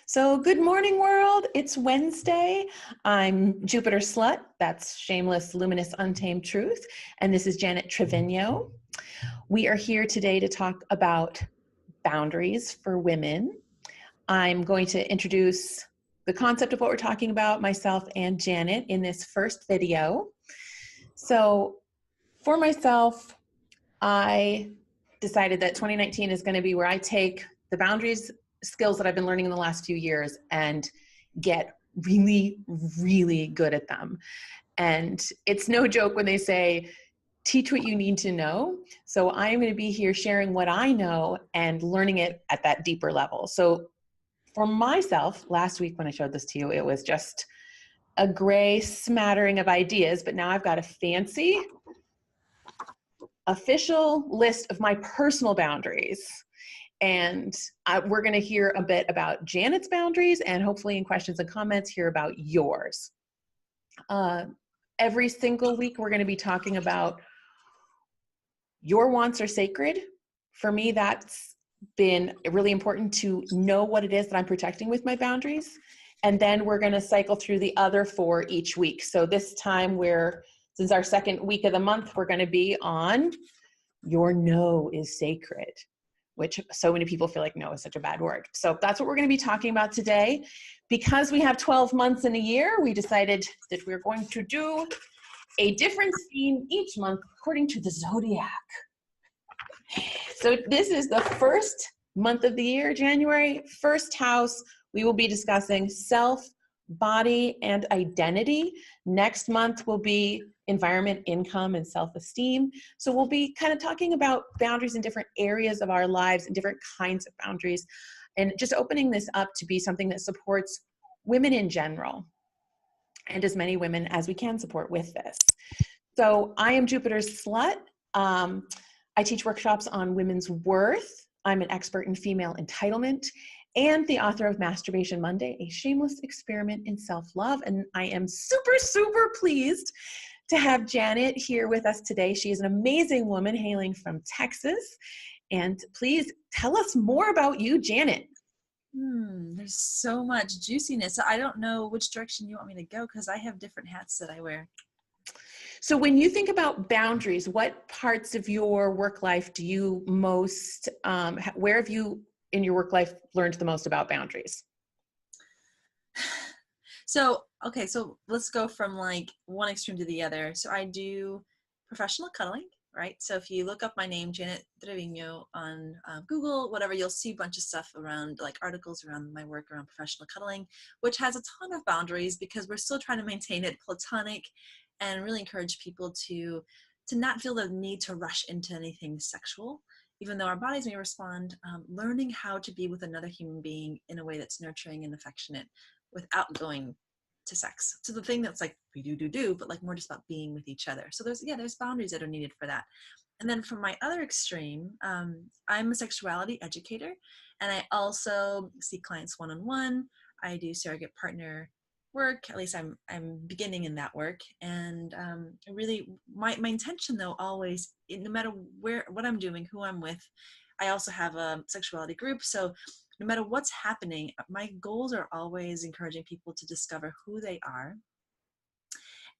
So good morning, world. It's Wednesday. I'm Jupiter Slut. That's Shameless, Luminous, Untamed Truth. And this is Janet Trevino. We are here today to talk about boundaries for women. I'm going to introduce the concept of what we're talking about, myself and Janet, in this first video. So for myself, I decided that 2019 is going to be where I take the boundaries skills that I've been learning in the last few years and get really, really good at them. And it's no joke when they say, teach what you need to know. So I'm going to be here sharing what I know and learning it at that deeper level. So for myself, last week when I showed this to you, it was just a gray smattering of ideas, but now I've got a fancy official list of my personal boundaries. And we're going to hear a bit about Janet's boundaries and hopefully in questions and comments hear about yours. Every single week, we're going to be talking about your wants are sacred. For me, that's been really important to know what it is that I'm protecting with my boundaries. And then we're going to cycle through the other 4 each week. So this time since our second week of the month, we're going to be on your no is sacred, which so many people feel like no is such a bad word. So that's what we're going to be talking about today. Because we have 12 months in a year, we decided that we're going to do a different theme each month according to the zodiac. So this is the first month of the year, January, first house. We will be discussing self, body, and identity. Next month will be environment, income, and self-esteem. So we'll be kind of talking about boundaries in different areas of our lives and different kinds of boundaries, and just opening this up to be something that supports women in general and as many women as we can support with this. So I am Jupiter's Slut. I teach workshops on women's worth. I'm an expert in female entitlement and the author of Masturbation Monday, a shameless experiment in self-love. And I am super, super pleased to have Janet here with us today. She is an amazing woman hailing from Texas. And please tell us more about you, Janet. There's so much juiciness. I don't know which direction you want me to go because I have different hats that I wear. So when you think about boundaries, what parts of your work life do you most, where have you in your work life learned the most about boundaries? So let's go from like one extreme to the other. So I do professional cuddling, right? So if you look up my name, Janet Trevino, on Google, whatever, you'll see a bunch of stuff around, like articles around my work around professional cuddling, which has a ton of boundaries because we're still trying to maintain it platonic and really encourage people to not feel the need to rush into anything sexual, even though our bodies may respond. Learning how to be with another human being in a way that's nurturing and affectionate without going to sex. So the thing that's like we do, but like more just about being with each other. So there's boundaries that are needed for that. And then from my other extreme, I'm a sexuality educator, and I also see clients one-on-one. I do surrogate partner work. At least I'm beginning in that work. And really my intention though, always, no matter what I'm doing, who I'm with, I also have a sexuality group. So no matter what's happening, my goals are always encouraging people to discover who they are.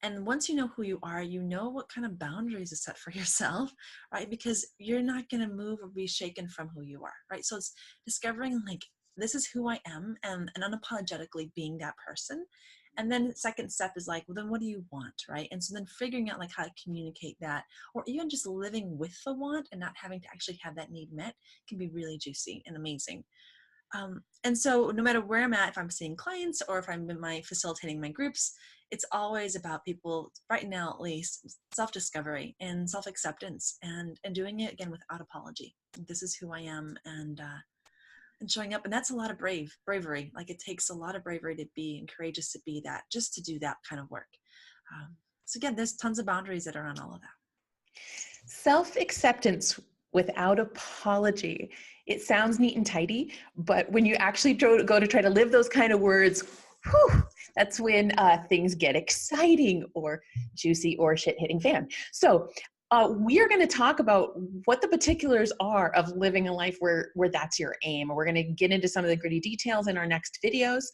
And once you know who you are, you know what kind of boundaries to set for yourself, right? Because you're not going to move or be shaken from who you are, right? So it's discovering like, this is who I am, and unapologetically being that person. And then the second step is like, well, then what do you want, right? And so then figuring out like how to communicate that, or even just living with the want and not having to actually have that need met can be really juicy and amazing. And so no matter where I'm at, if I'm seeing clients or if I'm facilitating my groups, it's always about people, right now at least, self-discovery and self-acceptance and doing it again without apology. This is who I am, and showing up. And that's a lot of bravery. Like it takes a lot of bravery to be and courageous to be that, just to do that kind of work. So again, there's tons of boundaries that are on all of that. Self-acceptance without apology. It sounds neat and tidy, but when you actually go to try to live those kind of words, that's when things get exciting or juicy or shit-hitting fan. So We are going to talk about what the particulars are of living a life where that's your aim. We're going to get into some of the gritty details in our next videos.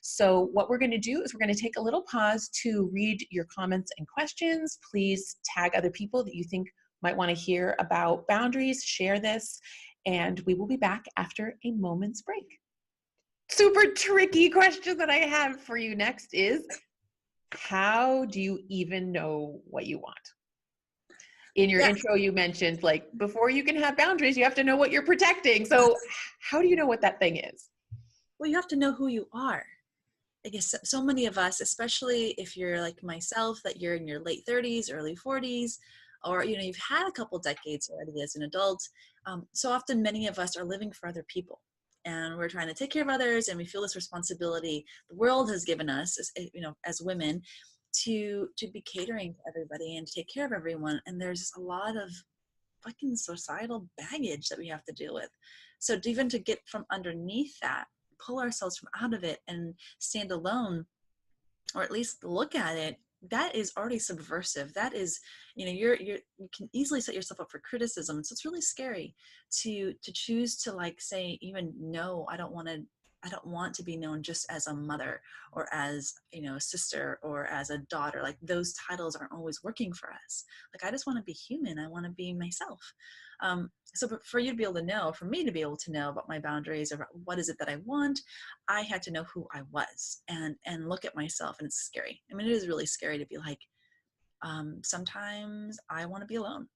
So what we're going to do is we're going to take a little pause to read your comments and questions. Please tag other people that you think might want to hear about boundaries, share this, and we will be back after a moment's break. Super tricky question that I have for you next is, how do you even know what you want? In your intro, you mentioned like before you can have boundaries, you have to know what you're protecting. So how do you know what that thing is? Well, you have to know who you are. I guess so many of us, especially if you're like myself, that you're in your late 30s, early 40s, or you've had a couple decades already as an adult. So often many of us are living for other people, and we're trying to take care of others, and we feel this responsibility the world has given us as women to be catering to everybody and to take care of everyone. And there's a lot of fucking societal baggage that we have to deal with. So even to get from underneath that, pull ourselves from out of it and stand alone, or at least look at it, that is already subversive. That is, you can easily set yourself up for criticism. So it's really scary to choose to like say, even no, I don't want to be known just as a mother or as a sister or as a daughter. Like those titles aren't always working for us. Like I just want to be human. I want to be myself. So for you to be able to know, for me to be able to know about my boundaries, or what is it that I want, I had to know who I was and look at myself. And it's scary. I mean, it is really scary to be like, sometimes I want to be alone.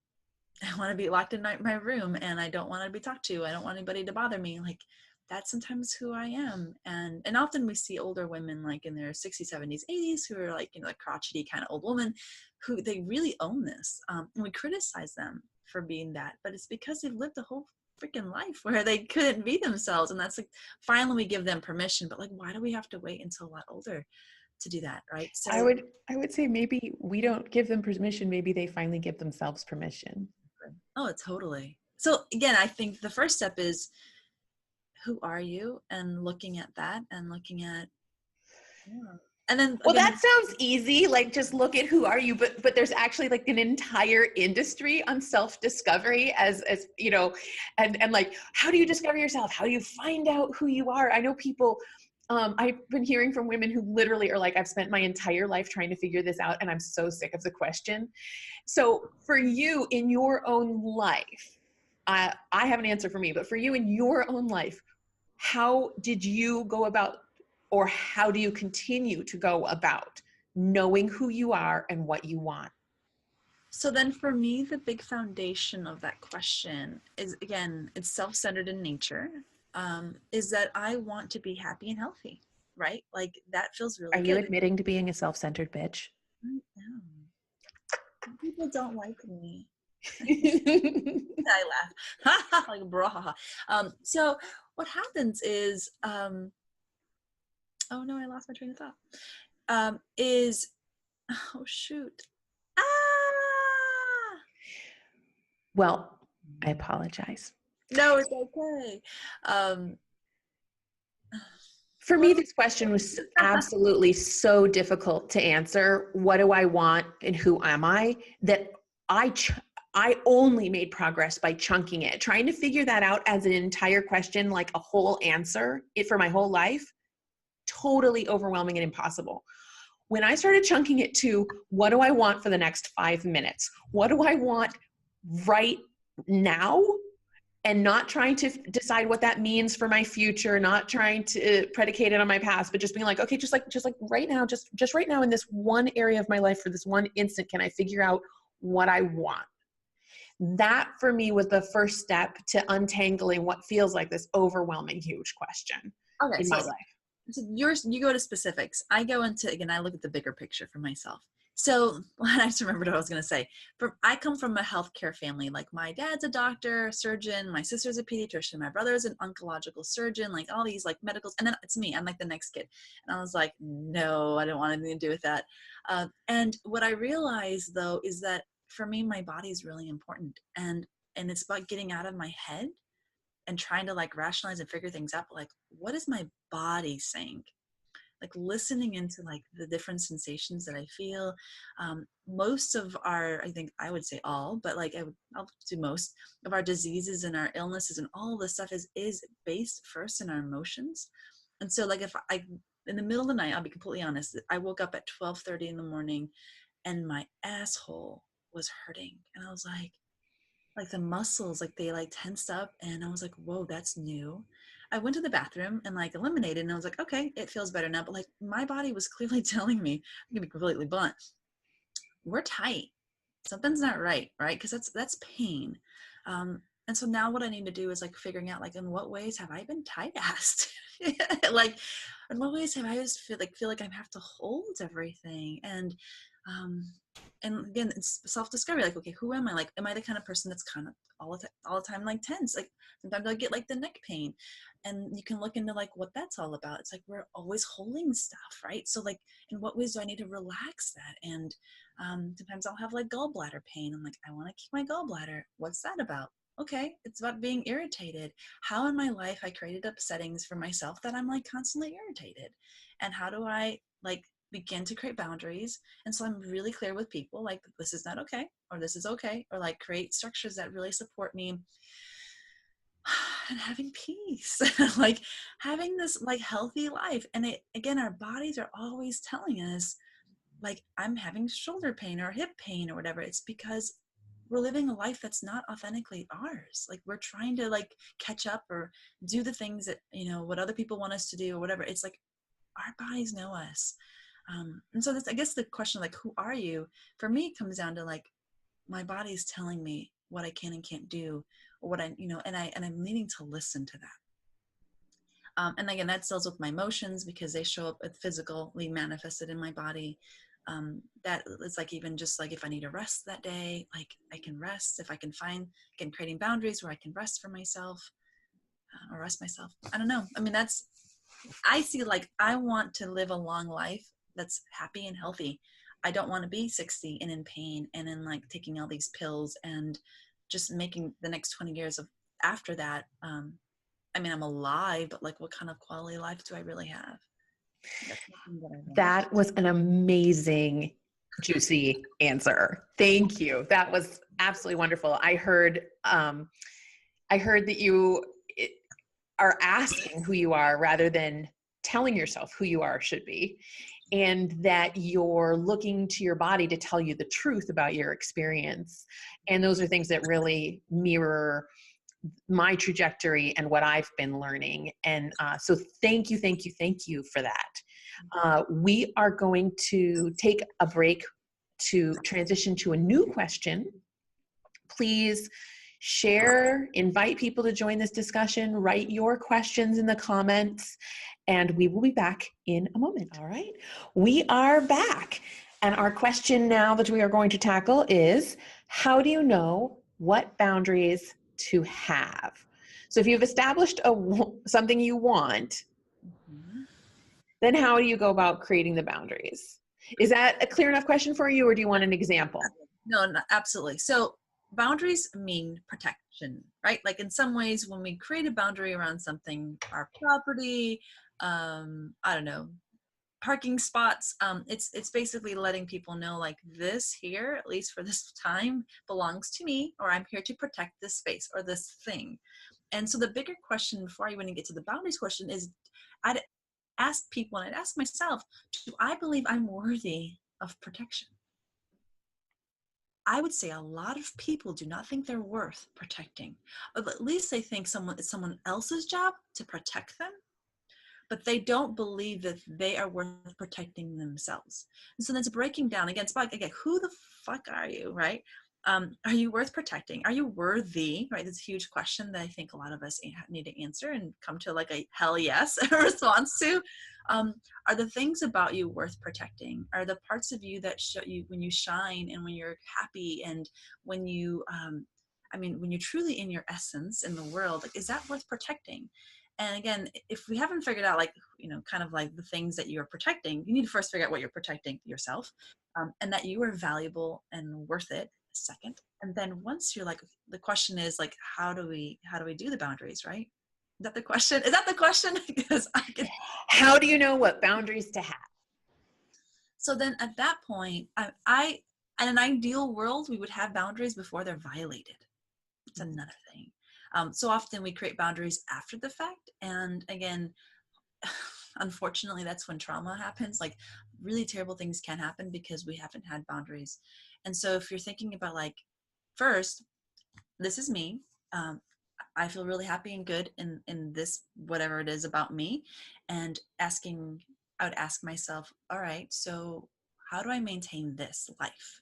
I want to be locked in my room, and I don't want to be talked to. I don't want anybody to bother me. Like that's sometimes who I am. And often we see older women like in their 60s, 70s, 80s who are like, like crotchety kind of old woman who they really own this. And we criticize them for being that, but it's because they've lived a whole freaking life where they couldn't be themselves. And that's like, finally we give them permission, but like, why do we have to wait until a lot older to do that? Right. So I would say maybe we don't give them permission. Maybe they finally give themselves permission. Oh, totally. So again, I think the first step is, who are you? And looking at that and looking at, and then well, again, that sounds easy. Like just look at who are you, but there's actually like an entire industry on self-discovery as and like, how do you discover yourself? How do you find out who you are? I know people, I've been hearing from women who literally are like, I've spent my entire life trying to figure this out, and I'm so sick of the question. So for you in your own life, I have an answer for me, but for you in your own life, how did you go about, or how do you continue to go about knowing who you are and what you want? so then for me, the big foundation of that question is, again, it's self-centered in nature, is that I want to be happy and healthy, right? Like that feels really Are you good. admitting to being a self-centered bitch? I am. People don't like me. I laugh like bro. So what happens is, oh no, I lost my train of thought. Is, oh shoot. Ah! Well, I apologize. No, it's okay. For me, this question was absolutely so difficult to answer. What do I want and who am I? That I only made progress by chunking it. Trying to figure that out as an entire question, like a whole answer, for my whole life, totally overwhelming and impossible. When I started chunking it to, what do I want for the next 5 minutes? What do I want right now? And not trying to decide what that means for my future, not trying to predicate it on my past, but just being like, okay, just like right now, just right now in this one area of my life for this one instant, can I figure out what I want? That for me was the first step to untangling what feels like this overwhelming, huge question in my life. So you go to specifics. I go into, again, I look at the bigger picture for myself. So I just remembered what I was going to say. I come from a healthcare family. Like my dad's a doctor, surgeon. My sister's a pediatrician. My brother's an oncological surgeon. Like all these like medicals. And then it's me. I'm like the next kid. And I was like, no, I don't want anything to do with that. And what I realized though is that for me, my body is really important. And it's about getting out of my head and trying to like rationalize and figure things out. But like, what is my body saying? like listening into like the different sensations that I feel. Most of our, I think I would say all, but like I'll do most of our diseases and our illnesses and all this stuff is based first in our emotions. And so like if I, in the middle of the night, I'll be completely honest, I woke up at 12:30 in the morning and my asshole was hurting. And I was like the muscles, like they like tensed up, and I was like, whoa, that's new. I went to the bathroom and like eliminated, and I was like, okay, it feels better now. But like my body was clearly telling me, I'm gonna be completely blunt, we're tight. Something's not right, right? Because that's pain. And so now what I need to do is like figuring out like in what ways have I been tight-assed? Like in what ways have I just feel like I have to hold everything? Um and again, it's self-discovery. Like, okay, who am I? Like, am I the kind of person that's kind of all the time like tense? Like sometimes I get like the neck pain, and you can look into like what that's all about. It's like we're always holding stuff, right? So like, in what ways do I need to relax that? And sometimes I'll have like gallbladder pain. I'm like, I want to keep my gallbladder. What's that about? Okay, it's about being irritated. How in my life I created up settings for myself that I'm like constantly irritated, and how do I like begin to create boundaries? And so I'm really clear with people like, this is not okay, or this is okay, or like create structures that really support me and having peace. Like having this like healthy life. And it, again, our bodies are always telling us like, I'm having shoulder pain or hip pain or whatever. It's because we're living a life that's not authentically ours. Like we're trying to like catch up or do the things that, you know, what other people want us to do or whatever. It's like our bodies know us. And so this, I guess the question like, who are you? For me, it comes down to like, my body's telling me what I can and can't do, or what I, you know, and I'm needing to listen to that. And again, that deals with my emotions because they show up physically manifested in my body. That is like, even just like if I need to rest that day, like I can rest. If I can find, again, creating boundaries where I can rest for myself or rest myself. I don't know. I mean, I see like, I want to live a long life that's happy and healthy. I don't want to be 60 and in pain and in like taking all these pills and just making the next 20 years of after that. I mean, I'm alive, but like, what kind of quality life do I really have? That's nothing that I want. That was an amazing, juicy answer. Thank you. That was absolutely wonderful. I heard that you are asking who you are rather than telling yourself who you are should be, and that you're looking to your body to tell you the truth about your experience. And those are things that really mirror my trajectory and what I've been learning. And so thank you, thank you, thank you for that. We are going to take a break to transition to a new question. Please share, invite people to join this discussion, write your questions in the comments, and we will be back in a moment. All right, we are back. And our question now that we are going to tackle is, how do you know what boundaries to have? So if you've established something you want, then how do you go about creating the boundaries? Is that a clear enough question for you, or do you want an example? No, absolutely. So boundaries mean protection, right? Like in some ways, when we create a boundary around something, our property, I don't know, parking spots, it's basically letting people know like, this here, at least for this time, belongs to me, or I'm here to protect this space or this thing. And so the bigger question before I even get to the boundaries question is, I'd ask people, and I'd ask myself, do I believe I'm worthy of protection? I would say a lot of people do not think they're worth protecting. Or at least they think it's someone else's job to protect them, but they don't believe that they are worth protecting themselves. And so that's breaking down again. It's about, again, who the fuck are you, right? Are you worth protecting? Are you worthy, right? That's a huge question that I think a lot of us need to answer and come to like a hell yes response to. Are the things about you worth protecting? Are the parts of you that show you when you shine and when you're happy and when you, when you're truly in your essence in the world, like, is that worth protecting? And again, if we haven't figured out, like, you know, kind of like the things that you're protecting, you need to first figure out what you're protecting yourself, and that you are valuable and worth it second. And then once you're like, the question is like, how do we do the boundaries, right? that the question? Is that the question? Because I could. How do you know what boundaries to have? So then at that point, I in an ideal world, we would have boundaries before they're violated. It's another thing. So often we create boundaries after the fact. And again, unfortunately, that's when trauma happens. Like really terrible things can happen because we haven't had boundaries. And so if you're thinking about like, first, this is me. I feel really happy and good in this, whatever it is about me. And I would ask myself, all right, so how do I maintain this life?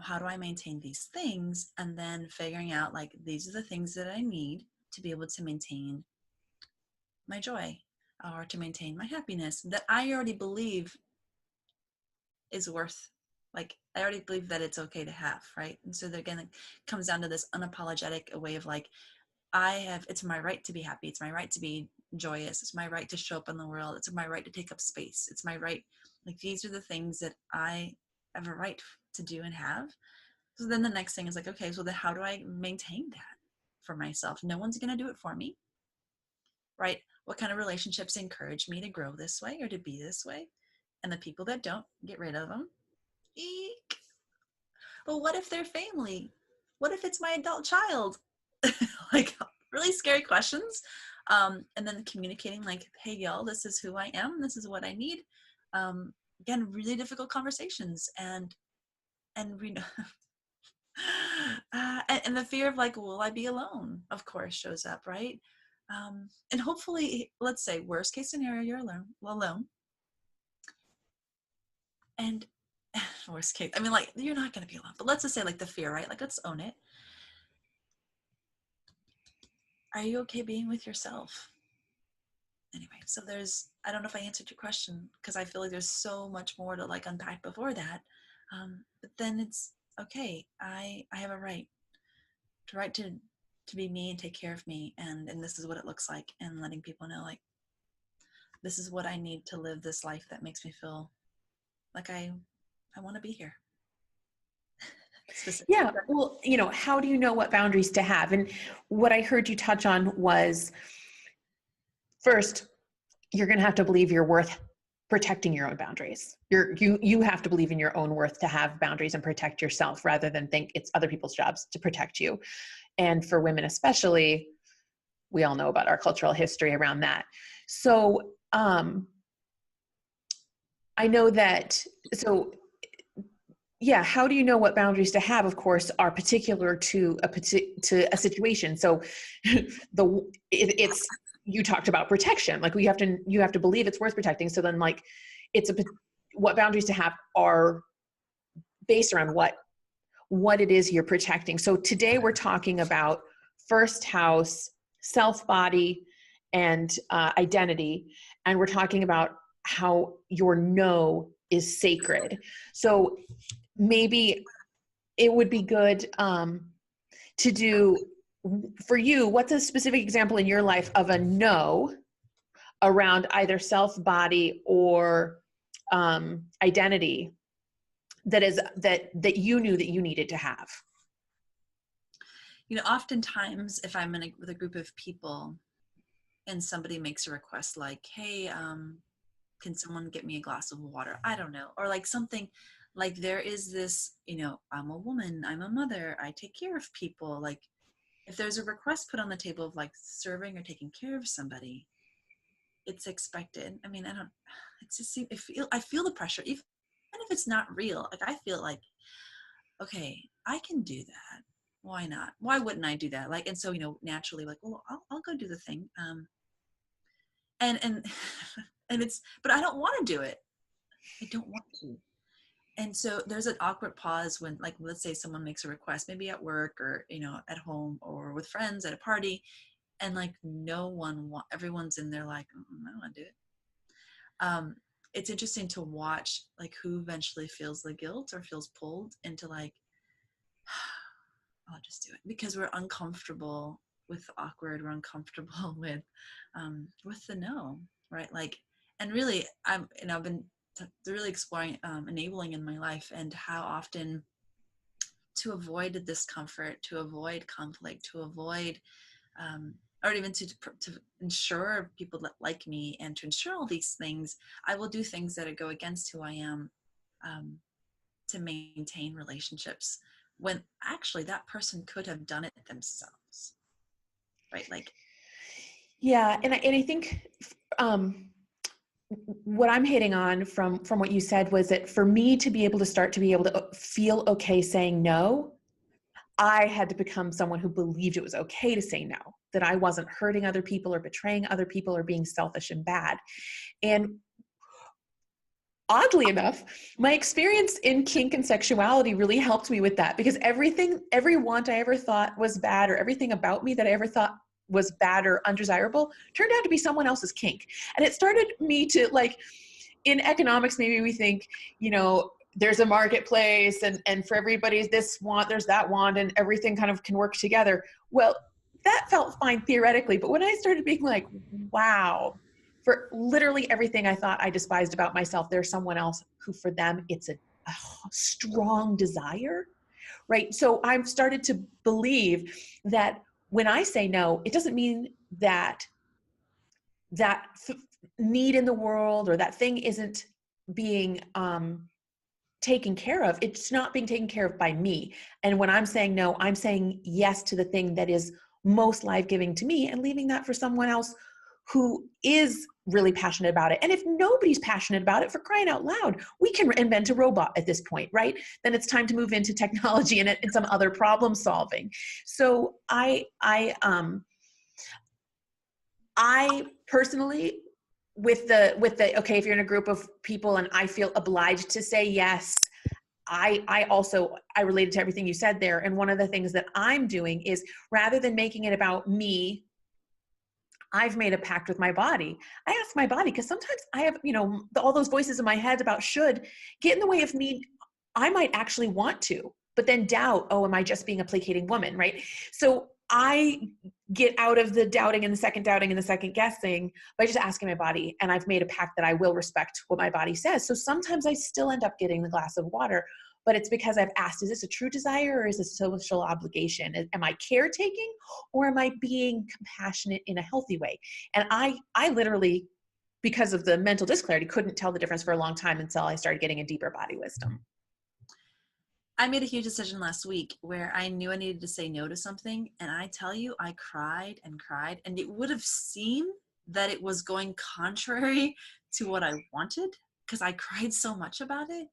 How do I maintain these things? And then figuring out like, these are the things that I need to be able to maintain my joy or to maintain my happiness that I already believe is worth, like, I already believe that it's okay to have, right? And so again, it comes down to this unapologetic way of like, it's my right to be happy. It's my right to be joyous. It's my right to show up in the world. It's my right to take up space. It's my right. Like these are the things that I have a right to do and have. So then the next thing is like, okay, so then how do I maintain that for myself? No one's going to do it for me, right? What kind of relationships encourage me to grow this way or to be this way? And the people that don't, get rid of them. Eek. But what if they're family? What if it's my adult child? Like really scary questions. And then communicating like, hey y'all, this is who I am. This is what I need. Again, really difficult conversations and we and the fear of like, will I be alone? Of course shows up, right? And hopefully, let's say worst case scenario, you're alone. And worst case, I mean, like you're not going to be alone, but let's just say like the fear, right? Like let's own it. Are you okay being with yourself? Anyway, so I don't know if I answered your question because I feel like there's so much more to like unpack before that. But then it's okay. I have a right to be me and take care of me. And this is what it looks like. And letting people know like, this is what I need to live this life that makes me feel like I want to be here. Yeah. Well, how do you know what boundaries to have? And what I heard you touch on was first, you're going to have to believe you're worth protecting your own boundaries. You have to believe in your own worth to have boundaries and protect yourself rather than think it's other people's jobs to protect you. And for women especially, we all know about our cultural history around that. So I know that, so yeah, how do you know what boundaries to have, of course, are particular to a situation. So it's you talked about protection, like you have to believe it's worth protecting. So then like what boundaries to have are based around what it is you're protecting. So today we're talking about first house, self-body, and identity. And we're talking about how your no is sacred. So maybe it would be good to do for you. What's a specific example in your life of a no around either self, body, or identity that you knew that you needed to have? Oftentimes if I'm with a group of people and somebody makes a request like, hey, can someone get me a glass of water? I don't know. Or like something like there is this, I'm a woman, I'm a mother, I take care of people. Like if there's a request put on the table of like serving or taking care of somebody, it's expected. I mean, I feel the pressure, even if it's not real. Like I feel like, okay, I can do that. Why not? Why wouldn't I do that? Like, and so, naturally like, well, I'll go do the thing. And and but I don't want to do it. I don't want to. And so there's an awkward pause when, like, let's say someone makes a request, maybe at work or, at home or with friends at a party, and like everyone's in there like, I don't want to do it. It's interesting to watch like who eventually feels the guilt or feels pulled into like, I'll just do it because we're uncomfortable with the awkward. We're uncomfortable with the no, right? Like, and really, I've been really exploring enabling in my life and how often to avoid discomfort, to avoid conflict, to avoid or even to ensure people that like me and to ensure all these things, I will do things that go against who I am, um, to maintain relationships when actually that person could have done it themselves, right? Like, Yeah, and I think um, what I'm hitting on from what you said was that for me to be able to start to be able to feel okay saying no, I had to become someone who believed it was okay to say no, that I wasn't hurting other people or betraying other people or being selfish and bad. And oddly enough, my experience in kink and sexuality really helped me with that, because every want I ever thought was bad, or everything about me that I ever thought was bad or undesirable, turned out to be someone else's kink. And it started me to, like, in economics, maybe we think, there's a marketplace, and for everybody's this want, there's that want, and everything kind of can work together. Well, that felt fine theoretically, but when I started being like, wow, for literally everything I thought I despised about myself, there's someone else who, for them, it's a strong desire, right? So I've started to believe that when I say no, it doesn't mean that that need in the world or that thing isn't being taken care of. It's not being taken care of by me. And when I'm saying no, I'm saying yes to the thing that is most life-giving to me and leaving that for someone else who is really passionate about it. And if nobody's passionate about it, for crying out loud, we can invent a robot at this point, right? Then it's time to move into technology and some other problem solving. So I personally, with the okay, if you're in a group of people and I feel obliged to say yes, I also, I related to everything you said there. And one of the things that I'm doing is, rather than making it about me, I've made a pact with my body. I ask my body, because sometimes I have, all those voices in my head about should get in the way of me. I might actually want to, but then doubt, oh, am I just being a placating woman, right? So I get out of the doubting and the second guessing by just asking my body. And I've made a pact that I will respect what my body says. So sometimes I still end up getting the glass of water, but it's because I've asked, is this a true desire or is this a social obligation? Am I caretaking, or am I being compassionate in a healthy way? And I literally, because of the mental disclarity, couldn't tell the difference for a long time until I started getting a deeper body wisdom. I made a huge decision last week where I knew I needed to say no to something. And I tell you, I cried and cried, and it would have seemed that it was going contrary to what I wanted, because I cried so much about it,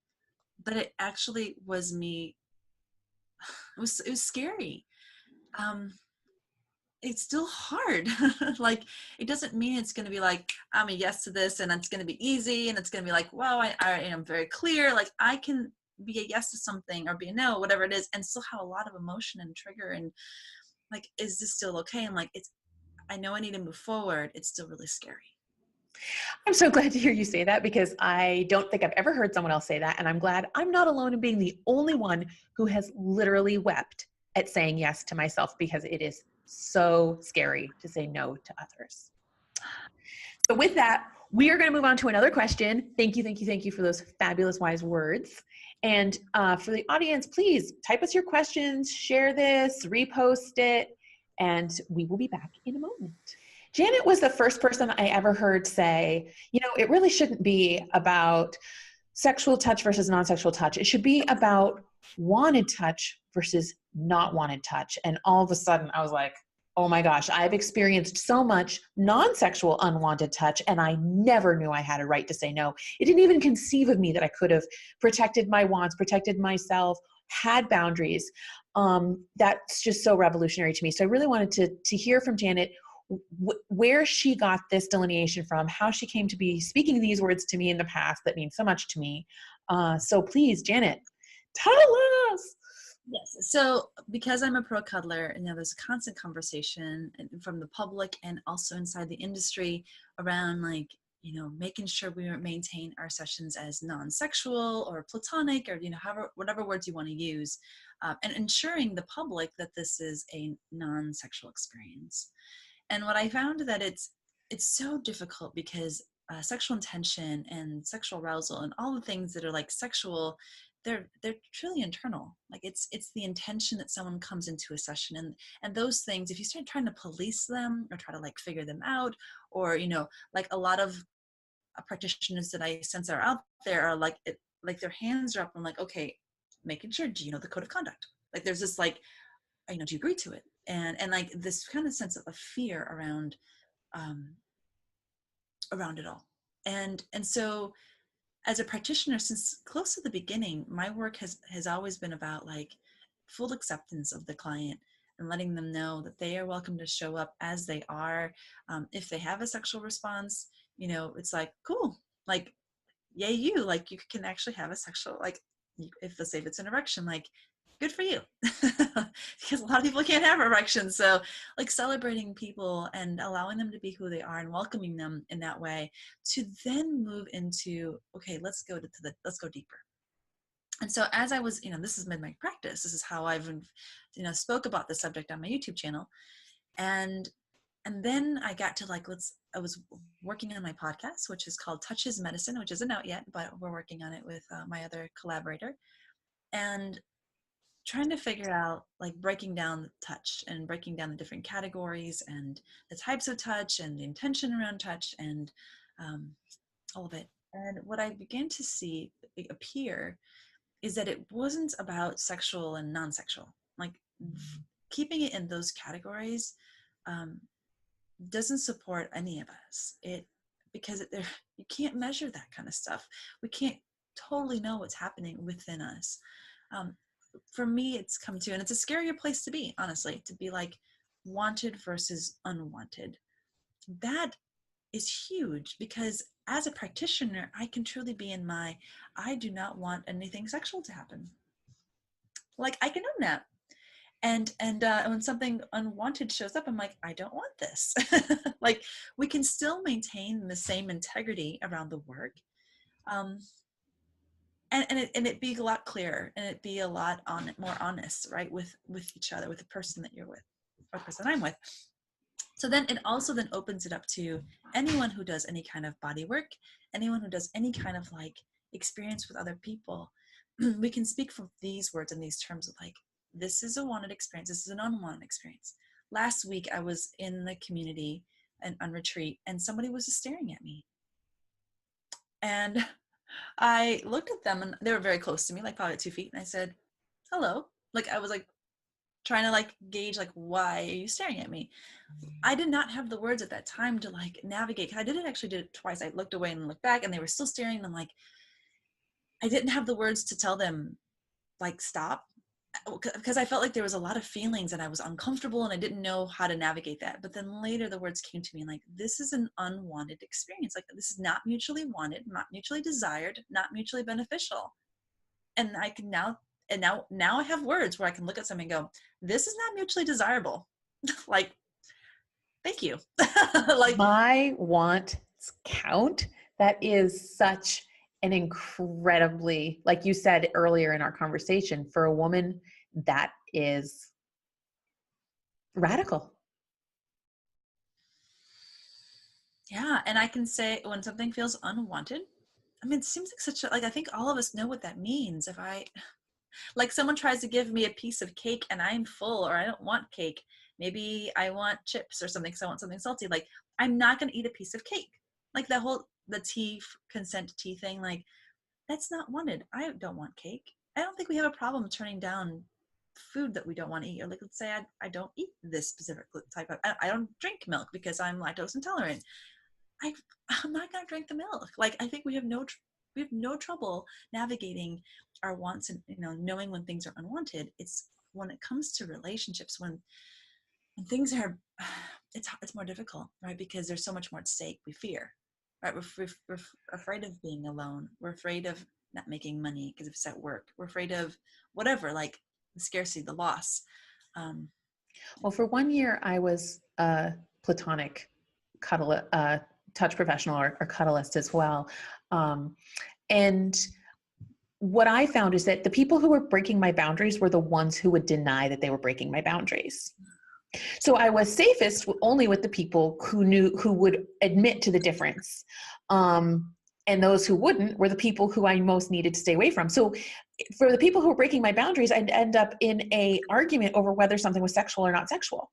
but it actually was me. It was scary. Um, it's still hard. Like, it doesn't mean it's going to be like, I'm a yes to this and it's going to be easy and it's going to be like, wow, I am very clear. Like, I can be a yes to something or be a no, whatever it is, and still have a lot of emotion and trigger and like, is this still okay? And like, I know I need to move forward. It's still really scary. I'm so glad to hear you say that, because I don't think I've ever heard someone else say that. And I'm glad I'm not alone in being the only one who has literally wept at saying yes to myself, because it is so scary to say no to others. So with that, we are going to move on to another question. Thank you for those fabulous, wise words. And for the audience, please type us your questions, share this, repost it, and we will be back in a moment. Janet was the first person I ever heard say, it really shouldn't be about sexual touch versus non-sexual touch. It should be about wanted touch versus not wanted touch. And all of a sudden I was like, oh my gosh, I've experienced so much non-sexual unwanted touch, and I never knew I had a right to say no. It didn't even conceive of me that I could have protected my wants, protected myself, had boundaries. That's just so revolutionary to me. So I really wanted to hear from Janet where she got this delineation from, how she came to be speaking these words to me in the past that mean so much to me. So please, Janet, tell us. Yes. So because I'm a pro cuddler, there's a constant conversation from the public and also inside the industry around like, making sure we maintain our sessions as non-sexual or platonic, or, whatever words you want to use, and ensuring the public that this is a non-sexual experience. And what I found that it's so difficult because sexual intention and sexual arousal and all the things that are like sexual, they're truly internal. Like it's the intention that someone comes into a session, and those things, if you start trying to police them or try to like figure them out, or like a lot of practitioners that I sense are out there are like like their hands are up and like, okay, making sure, do you know the code of conduct? Like there's this like, do you agree to it? And like this kind of sense of fear around it all. And so as a practitioner, since close to the beginning, my work has always been about like full acceptance of the client and letting them know that they are welcome to show up as they are. If they have a sexual response, it's like, cool, like, yay, you, like, you can actually have a sexual, like, if let's say if it's an erection, like, good for you. Because a lot of people can't have erections. So like celebrating people and allowing them to be who they are and welcoming them in that way, to then move into, okay, let's go deeper. And so as I was, this has been my practice. This is how I've, spoke about the subject on my YouTube channel. And then I got to like, I was working on my podcast, which is called Touch is Medicine, which isn't out yet, but we're working on it with my other collaborator. And trying to figure out like breaking down the touch and breaking down the different categories and the types of touch and the intention around touch and all of it. And what I began to see appear is that it wasn't about sexual and non-sexual. Like keeping it in those categories doesn't support any of us. Because you can't measure that kind of stuff. We can't totally know what's happening within us. For me, it's come to, and it's a scarier place to be, honestly, to be like wanted versus unwanted. That is huge, because as a practitioner, I can truly be in I do not want anything sexual to happen. Like I can own that. And when something unwanted shows up, I'm like, I don't want this. Like we can still maintain the same integrity around the work. And it be a lot clearer, and it be a lot more honest, right, with each other, with the person that you're with, or the person I'm with. So then it also then opens it up to anyone who does any kind of body work, anyone who does any kind of like experience with other people. We can speak from these words and these terms of like, this is a wanted experience, this is an unwanted experience. Last week I was in the community and on retreat, and somebody was just staring at me, and I looked at them, and they were very close to me, like probably 2 feet. And I said, hello. Like I was like trying to like gauge, like, why are you staring at me? I did not have the words at that time to like navigate. I did it twice. I looked away and looked back, and they were still staring. And I'm like, I didn't have the words to tell them like, stop. Because I felt like there was a lot of feelings and I was uncomfortable and I didn't know how to navigate that. But then later the words came to me like, this is an unwanted experience. Like this is not mutually wanted, not mutually desired, not mutually beneficial. And I can now I have words where I can look at something and go, this is not mutually desirable. Like, thank you. Like my want count. That is such an incredibly, like you said earlier in our conversation, for a woman, that is radical. Yeah. And I can say when something feels unwanted, I mean, it seems like such a, like, I think all of us know what that means. If like someone tries to give me a piece of cake and I'm full, or I don't want cake, maybe I want chips or something because I want something salty, like I'm not going to eat a piece of cake. Like the consent tea thing, like that's not wanted. I don't want cake. I don't think we have a problem turning down food that we don't want to eat. Or like, let's say I don't eat this specific type of, I don't drink milk because I'm lactose intolerant. I'm not going to drink the milk. Like, I think we have no trouble navigating our wants and, knowing when things are unwanted. It's when it comes to relationships, when things are, it's more difficult, right? Because there's so much more at stake. We fear, right? We're afraid of being alone. We're afraid of not making money because it's at work. We're afraid of whatever, like the scarcity, the loss. Well, for 1 year, I was a platonic touch professional or cuddlist as well. And what I found is that the people who were breaking my boundaries were the ones who would deny that they were breaking my boundaries. So I was safest only with the people who would admit to the difference. And those who wouldn't were the people who I most needed to stay away from. So for the people who were breaking my boundaries, I'd end up in a argument over whether something was sexual or not sexual.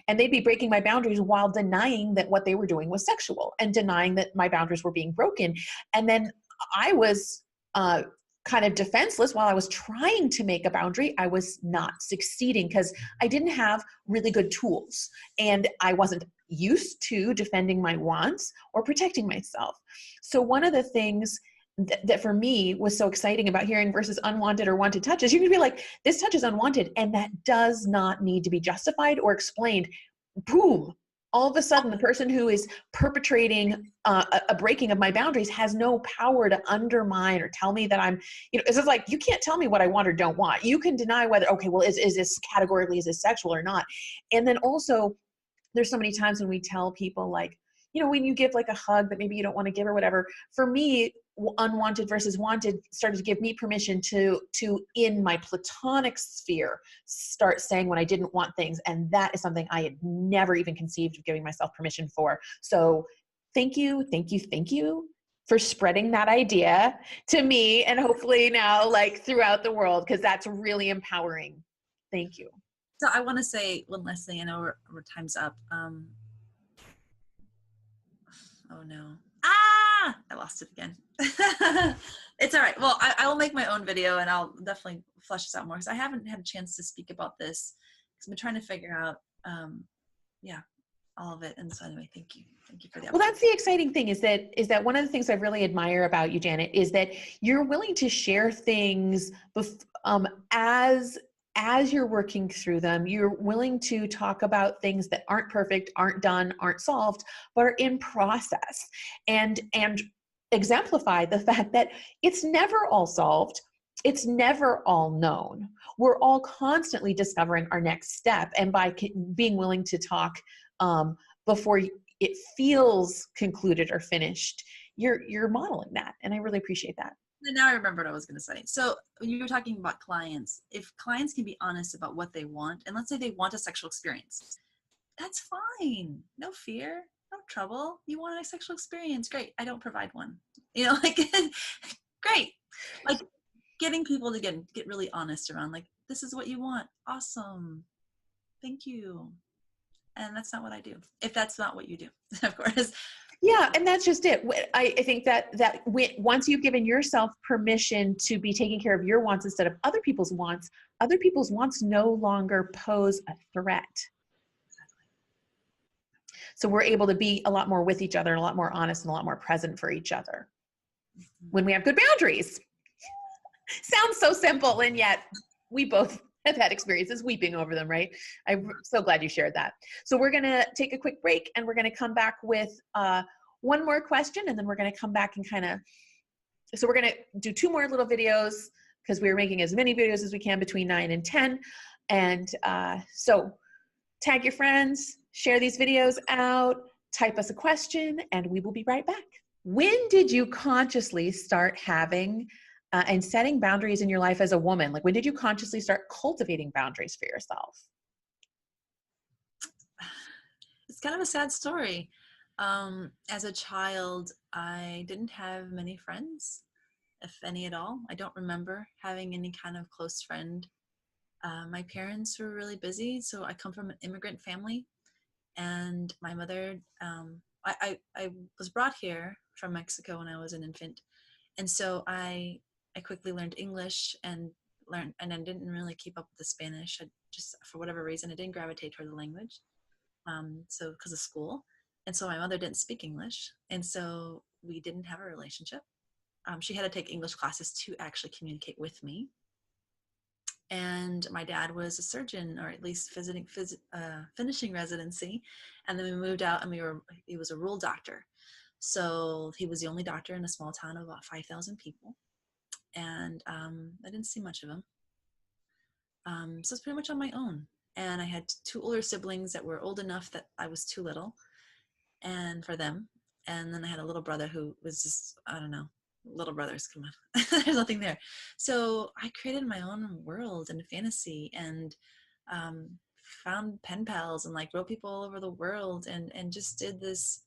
And they'd be breaking my boundaries while denying that what they were doing was sexual and denying that my boundaries were being broken. And then I was kind of defenseless while I was trying to make a boundary. I was not succeeding because I didn't have really good tools and I wasn't used to defending my wants or protecting myself. So one of the things that for me was so exciting about hearing versus unwanted or wanted touches, you can be like, this touch is unwanted and that does not need to be justified or explained. Boom. All of a sudden, the person who is perpetrating a breaking of my boundaries has no power to undermine or tell me that I'm, it's just like, you can't tell me what I want or don't want. You can deny whether, okay, well, is this categorically, is this sexual or not? And then also, there's so many times when we tell people like, when you give like a hug that maybe you don't want to give or whatever, for me, unwanted versus wanted started to give me permission to in my platonic sphere start saying when I didn't want things, and that is something I had never even conceived of giving myself permission for. So thank you for spreading that idea to me and hopefully now like throughout the world, because that's really empowering. Thank you. So I want to say one last thing. I know we're time's up. Oh no. I lost it again. It's all right. Well, I will make my own video and I'll definitely flesh this out more because I haven't had a chance to speak about this because I've been trying to figure out, all of it. And so anyway, thank you. Thank you for the opportunity. Well, that's the exciting thing is that one of the things I really admire about you, Janet, is that you're willing to share things as you're working through them. You're willing to talk about things that aren't perfect, aren't done, aren't solved, but are in process, and exemplify the fact that it's never all solved. It's never all known. We're all constantly discovering our next step. And by being willing to talk before it feels concluded or finished, you're modeling that. And I really appreciate that. And now I remember what I was going to say. So you were talking about clients. If clients can be honest about what they want, and let's say they want a sexual experience, that's fine. No fear, no trouble. You want a sexual experience? Great. I don't provide one. Like, great. Like getting people to get really honest around like, this is what you want. Awesome. Thank you. And that's not what I do. If that's not what you do, of course. Yeah, and that's just it. I think that once you've given yourself permission to be taking care of your wants instead of other people's wants no longer pose a threat. So we're able to be a lot more with each other and a lot more honest and a lot more present for each other when we have good boundaries. Sounds so simple, and yet we both have had experiences weeping over them, right? I'm so glad you shared that. So we're going to take a quick break and we're going to come back with one more question, and then we're going to come back and so we're going to do 2 more little videos because we're making as many videos as we can between 9 and 10. And so tag your friends, share these videos out, type us a question, and we will be right back. When did you consciously start having and setting boundaries in your life as a woman? Like, when did you consciously start cultivating boundaries for yourself? It's kind of a sad story. As a child, I didn't have many friends, if any at all. I don't remember having any kind of close friend. My parents were really busy, so I come from an immigrant family, and my mother, I was brought here from Mexico when I was an infant, and so I quickly learned English and I didn't really keep up with the Spanish. I just, for whatever reason, I didn't gravitate toward the language. So because of school. And so my mother didn't speak English. And so we didn't have a relationship. She had to take English classes to actually communicate with me. And my dad was a surgeon, or at least finishing residency. And then we moved out and he was a rural doctor. So he was the only doctor in a small town of about 5,000 people. And I didn't see much of him. So it's pretty much on my own. And I had 2 older siblings that were old enough that I was too little and for them. And then I had a little brother who was just, I don't know, little brothers, come on. There's nothing there. So I created my own world and fantasy and found pen pals and like wrote people all over the world and just did this.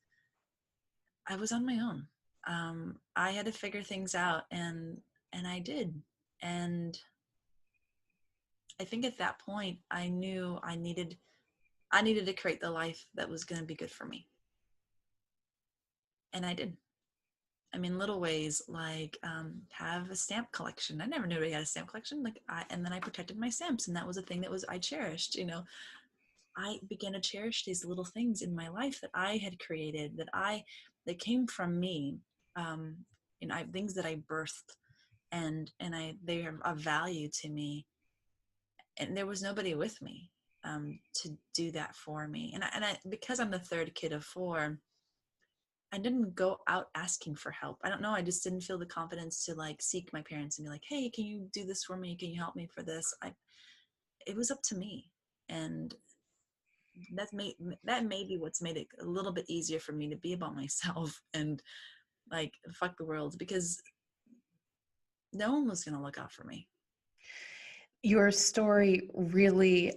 I was on my own. I had to figure things out, and I did. And I think at that point I knew I needed to create the life that was going to be good for me. And I did. I mean, little ways like have a stamp collection. I never knew I had a stamp collection. And then I protected my stamps, and that was a thing that I cherished. I began to cherish these little things in my life that I had created, that came from me. Um, things that I birthed, and they are of value to me. And there was nobody with me to do that for me. And because I'm the third kid of four, I didn't go out asking for help. I don't know. I just didn't feel the confidence to like seek my parents and be like, "Hey, can you do this for me? Can you help me for this?" It was up to me, and that may be what's made it a little bit easier for me to be about myself and like fuck the world, because no one was gonna look out for me. Your story really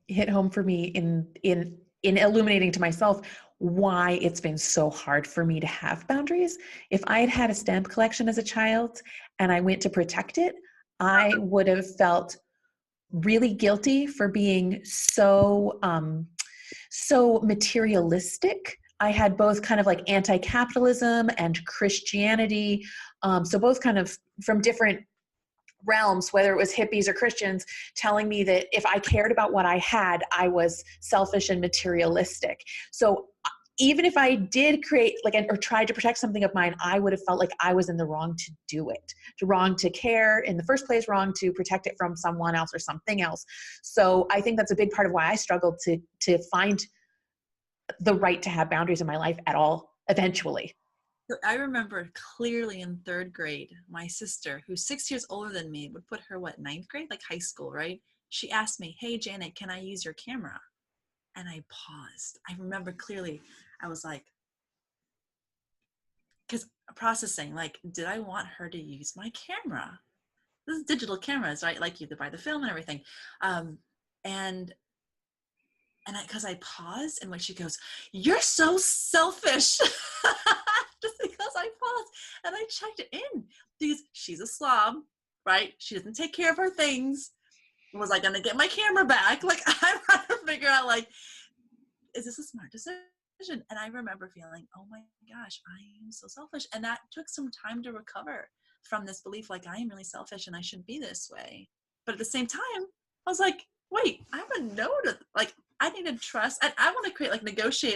hit home for me in illuminating to myself why it's been so hard for me to have boundaries. If I had had a stamp collection as a child and I went to protect it, I would have felt really guilty for being so materialistic. I had both kind of like anti-capitalism and Christianity, so both kind of from different realms, whether it was hippies or Christians, telling me that if I cared about what I had, I was selfish and materialistic. So even if I did create or tried to protect something of mine, I would have felt like I was in the wrong to do it, wrong to care in the first place, wrong to protect it from someone else or something else. So I think that's a big part of why I struggled to find the right to have boundaries in my life at all eventually. So I remember clearly in third grade, my sister, who's 6 years older than me, would put her, ninth grade, like high school, right? She asked me, "Hey, Janet, can I use your camera?" And I paused. I remember clearly, I was like, because processing, did I want her to use my camera? This is digital cameras, right? Like you have to buy the film and everything. Um, and because I paused, and when she goes, "You're so selfish," just because I paused and I checked it in, because she's a slob, right? She doesn't take care of her things. Was I gonna get my camera back? I'm trying to figure out, is this a smart decision? And I remember feeling, oh my gosh, I am so selfish. And that took some time to recover from this belief, I am really selfish and I shouldn't be this way. But at the same time, I was like, wait, I have a no to, I need to trust. And I want to create, negotiate,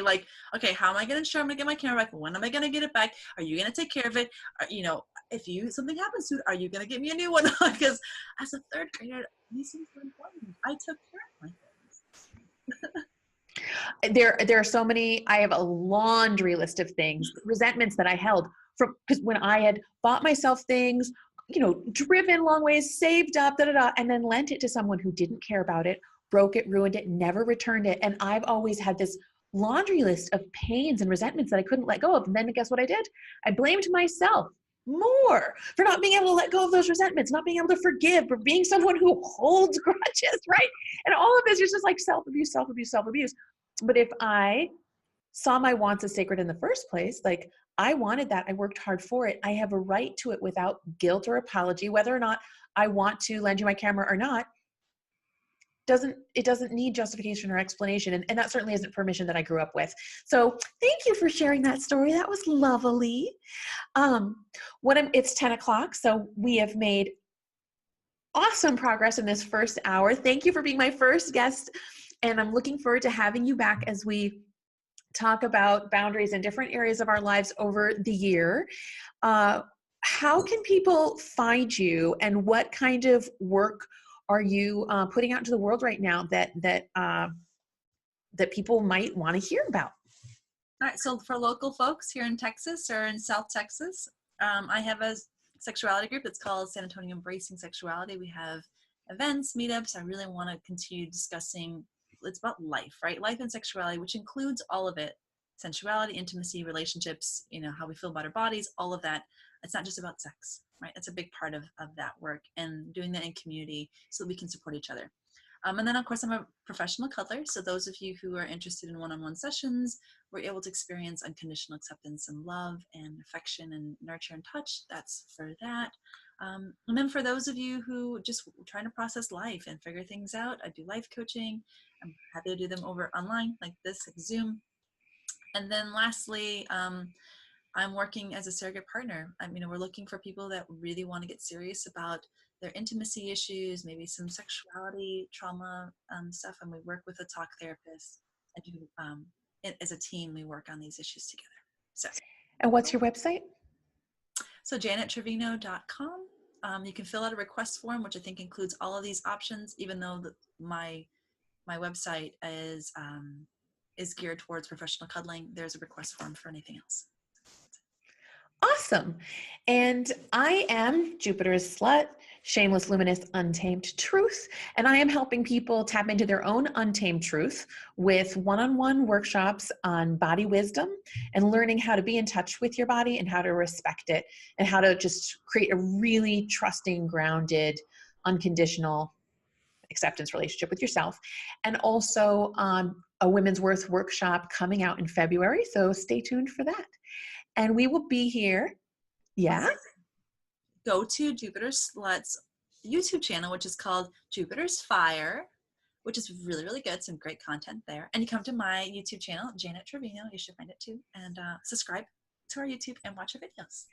okay, how am I going to ensure I'm going to get my camera back? When am I going to get it back? Are you going to take care of it? If something happens to it, are you going to get me a new one? Because as a third grader, these things were important. I took care of my things. There are so many. I have a laundry list of things, resentments that I held from, because when I had bought myself things, driven long ways, saved up, and then lent it to someone who didn't care about it, broke it, ruined it, never returned it. And I've always had this laundry list of pains and resentments that I couldn't let go of. And then guess what I did? I blamed myself more for not being able to let go of those resentments, not being able to forgive, for being someone who holds grudges, right? And all of this is just like self-abuse, self-abuse, self-abuse. But if I saw my wants as sacred in the first place, I wanted that, I worked hard for it, I have a right to it without guilt or apology, whether or not I want to lend you my camera or not, it doesn't need justification or explanation. And that certainly isn't permission that I grew up with. So thank you for sharing that story. That was lovely. It's 10 o'clock. So we have made awesome progress in this first hour. Thank you for being my first guest. And I'm looking forward to having you back as we talk about boundaries in different areas of our lives over the year. How can people find you, and what kind of work are you putting out into the world right now that people might want to hear about? All right, so for local folks here in Texas or in South Texas, I have a sexuality group. It's called San Antonio Embracing Sexuality. We have events, meetups. I really want to continue discussing, it's about life, right? Life and sexuality, which includes all of it: sensuality, intimacy, relationships, how we feel about our bodies, all of that. It's not just about sex, right? It's a big part of that work, and doing that in community so that we can support each other. And then, of course, I'm a professional cuddler. So those of you who are interested in one-on-one sessions, we're able to experience unconditional acceptance and love and affection and nurture and touch. That's for that. And then for those of you who just trying to process life and figure things out, I do life coaching. I'm happy to do them over online like this, like Zoom. And then lastly, I'm working as a surrogate partner. We're looking for people that really want to get serious about their intimacy issues, maybe some sexuality, trauma stuff, and we work with a talk therapist. I do, as a team, we work on these issues together. And what's your website? So janettrevino.com. You can fill out a request form, which I think includes all of these options, even though my website is geared towards professional cuddling. There's a request form for anything else. Awesome. And I am Jupiter's Slut, Shameless, Luminous, Untamed Truth. And I am helping people tap into their own untamed truth with one-on-one workshops on body wisdom and learning how to be in touch with your body and how to respect it and how to just create a really trusting, grounded, unconditional acceptance relationship with yourself. And also a Women's Worth workshop coming out in February. So stay tuned for that. And we will be here. Yeah. Go to Jupiter Slut's YouTube channel, which is called Jupiter's Fire, which is really, really good. Some great content there. And you come to my YouTube channel, Janet Trevino. You should find it too. And subscribe to our YouTube and watch our videos.